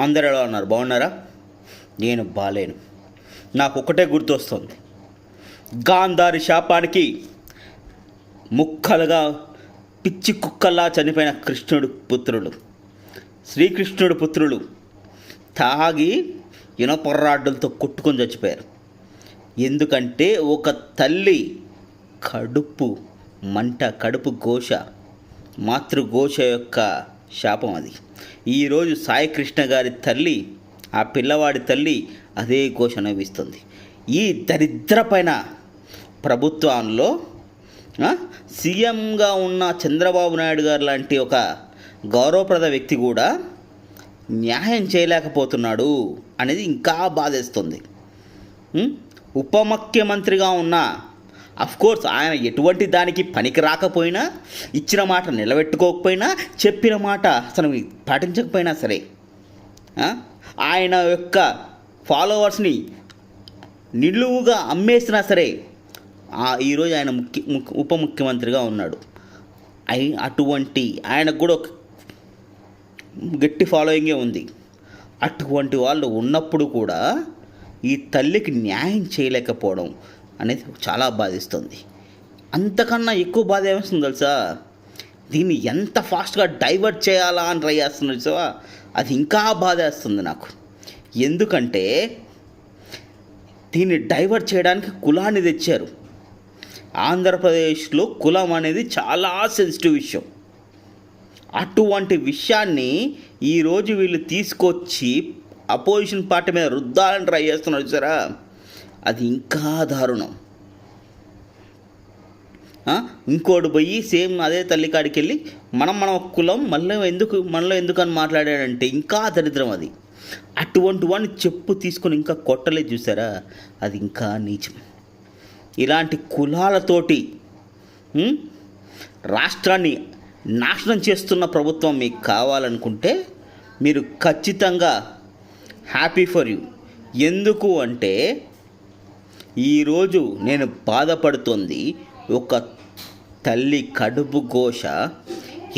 అందరు ఎలా ఉన్నారు? బాగున్నారా? నేను బాలేను. నాకు ఒకటే గుర్తొస్తుంది, గాంధారి శాపానికి ముక్కలుగా పిచ్చి కుక్కల్లా చనిపోయిన శ్రీకృష్ణుడు పుత్రులు తాగి ఇనపొర్రాడ్డులతో కొట్టుకొని చచ్చిపోయారు. ఎందుకంటే ఒక తల్లి కడుపు మంట, కడుపు ఘోష, మాతృఘోష యొక్క శాపం అది. ఈరోజు సాయి కృష్ణ గారి తల్లి, ఆ పిల్లవాడి తల్లి అదే ఘోష అనుభవిస్తుంది. ఈ దరిద్రపైన ప్రభుత్వంలో సీఎంగా ఉన్న చంద్రబాబు నాయుడు గారు లాంటి ఒక గౌరవప్రద వ్యక్తి కూడా న్యాయం చేయలేకపోతున్నాడు అనేది ఇంకా బాధేస్తుంది. ఉప ముఖ్యమంత్రిగా ఉన్న కోర్స్ ఆయన ఎటువంటి దానికి పనికి రాకపోయినా, ఇచ్చిన మాట నిలబెట్టుకోకపోయినా, చెప్పిన మాట అసలు పాటించకపోయినా సరే, ఆయన యొక్క ఫాలోవర్స్ని నిలువుగా అమ్మేసినా సరే ఈరోజు ఆయన ఉప ముఖ్యమంత్రిగా ఉన్నాడు. అటువంటి ఆయనకు కూడా ఒక గట్టి ఫాలోయింగే ఉంది. అటువంటి వాళ్ళు ఉన్నప్పుడు కూడా ఈ తల్లికి న్యాయం చేయలేకపోవడం అనేది చాలా బాధిస్తుంది. అంతకన్నా ఎక్కువ బాధ ఏమొస్తుంది తెలుసా? దీన్ని ఎంత ఫాస్ట్గా డైవర్ట్ చేయాలా అని ట్రై చేస్తున్నారు తెలుసా, అది ఇంకా బాధేస్తుంది నాకు. ఎందుకంటే దీన్ని డైవర్ట్ చేయడానికి కులాన్ని తెచ్చారు. ఆంధ్రప్రదేశ్లో కులం అనేది చాలా సెన్సిటివ్ విషయం. అటువంటి విషయాన్ని ఈరోజు వీళ్ళు తీసుకొచ్చి అపోజిషన్ పార్టీ మీద రుద్దాలని ట్రై చేస్తున్నారు చూసారా, అది ఇంకా దారుణం. ఇంకోటి పోయి సేమ్ అదే తల్లి కాడికి వెళ్ళి మన కులం మనలో ఎందుకు అని మాట్లాడాడంటే ఇంకా దరిద్రం అది. అటువంటి వాడిని చెప్పు తీసుకొని ఇంకా కొట్టలేదు చూసారా, అది ఇంకా నీచం. ఇలాంటి కులాలతోటి రాష్ట్రాన్ని నాశనం చేస్తున్న ప్రభుత్వం మీకు కావాలనుకుంటే మీరు ఖచ్చితంగా హ్యాపీ ఫర్ యూ. ఎందుకు అంటే ఈరోజు నేను బాధపడుతుంది ఒక తల్లి కడుపు ఘోష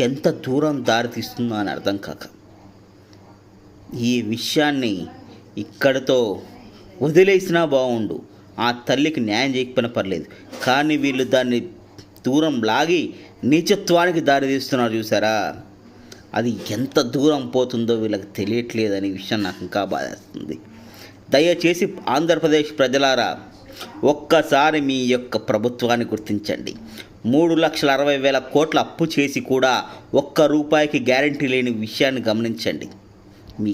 ఎంత దూరం దారితీస్తుందో అని అర్థం కాక, ఈ విషయాన్ని ఇక్కడితో వదిలేసినా బాగుండు, ఆ తల్లికి న్యాయం చేయకపోయినా పర్లేదు, కానీ వీళ్ళు దాన్ని దూరం లాగి నీచత్వానికి దారితీస్తున్నారు చూసారా, అది ఎంత దూరం పోతుందో వీళ్ళకి తెలియట్లేదనే విషయం నాకు ఇంకా బాధేస్తుంది. దయచేసి ఆంధ్రప్రదేశ్ ప్రజలారా, ఒక్కసారి మీ యొక్క ప్రభుత్వాన్ని గుర్తించండి. 3,60,000 కోట్ల అప్పు చేసి కూడా ఒక్క రూపాయికి గ్యారంటీ లేని విషయాన్ని గమనించండి. మీ